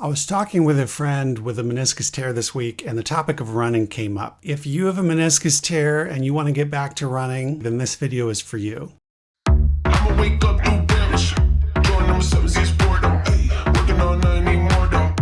I was talking with a friend with a meniscus tear this week, and the topic of running came up. If you have a meniscus tear and you want to get back to running, then this video is for you. I'ma wake up, do damage. Doing number 7, 6, boredom. Working on nothing, need more though.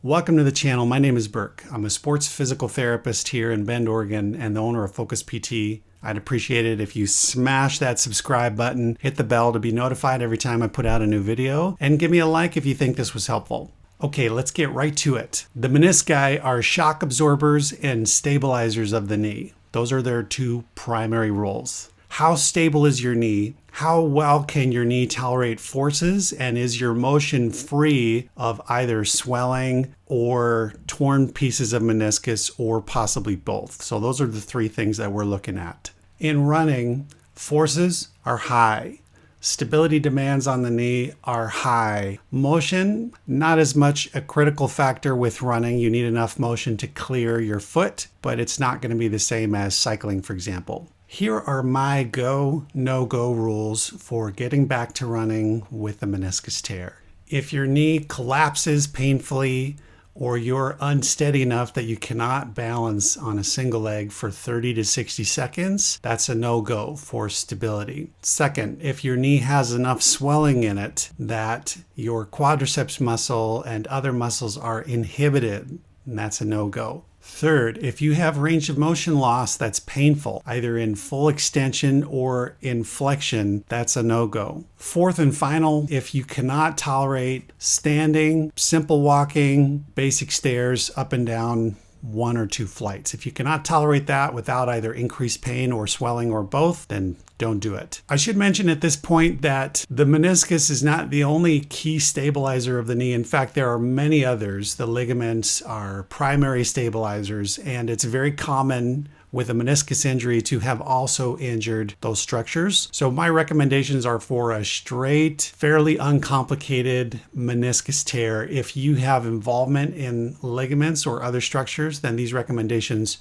Welcome to the channel. My name is Burke. I'm a sports physical therapist here in Bend, Oregon, and the owner of Focus PT. I'd appreciate it if you smash that subscribe button, hit the bell to be notified every time I put out a new video, and give me a like if you think this was helpful. Okay, let's get right to it. The menisci are shock absorbers and stabilizers of the knee. Those are their two primary roles. How stable is your knee? How well can your knee tolerate forces? And is your motion free of either swelling or torn pieces of meniscus or possibly both? So those are the three things that we're looking at. In running, forces are high. Stability demands on the knee are high. Motion, not as much a critical factor with running. You need enough motion to clear your foot, but it's not going to be the same as cycling, for example. Here are my go, no-go rules for getting back to running with a meniscus tear. If your knee collapses painfully or you're unsteady enough that you cannot balance on a single leg for 30 to 60 seconds, that's a no-go for stability. Second, if your knee has enough swelling in it that your quadriceps muscle and other muscles are inhibited, that's a no-go. Third, if you have range of motion loss that's painful, either in full extension or in flexion, that's a no-go. Fourth and final, if you cannot tolerate standing, simple walking, basic stairs up and down 1 or 2 flights. If you cannot tolerate that without either increased pain or swelling or both, then don't do it. I should mention at this point that the meniscus is not the only key stabilizer of the knee. In fact, there are many others. The ligaments are primary stabilizers, and it's very common with a meniscus injury to have also injured those structures. So my recommendations are for a straight, fairly uncomplicated meniscus tear. If you have involvement in ligaments or other structures, then these recommendations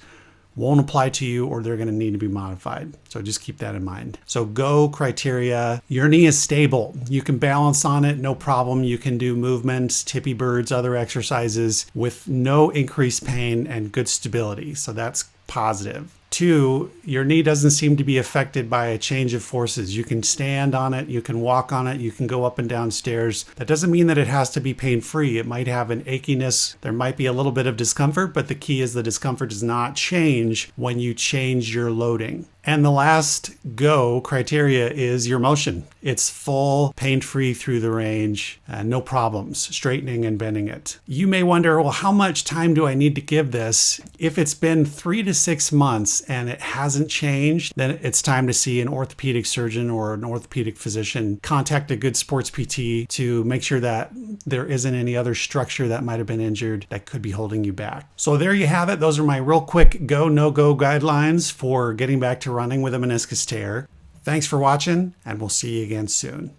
won't apply to you, or they're going to need to be modified. So just keep that in mind. So go criteria. Your knee is stable. You can balance on it, no problem. You can do movements, tippy birds, other exercises with no increased pain and good stability. So that's positive. 2, your knee doesn't seem to be affected by a change of forces. You can stand on it, you can walk on it, you can go up and down stairs. That doesn't mean that it has to be pain-free. It might have an achiness. There might be a little bit of discomfort, but the key is the discomfort does not change when you change your loading. And the last go criteria is your motion. It's full, pain-free through the range, no problems, straightening and bending it. You may wonder, well, how much time do I need to give this? If it's been 3 to 6 months and it hasn't changed, then it's time to see an orthopedic surgeon or an orthopedic physician. Contact a good sports PT to make sure that there isn't any other structure that might have been injured that could be holding you back. So there you have it. Those are my real quick go, no-go guidelines for getting back to running with a meniscus tear. Thanks for watching, and we'll see you again soon.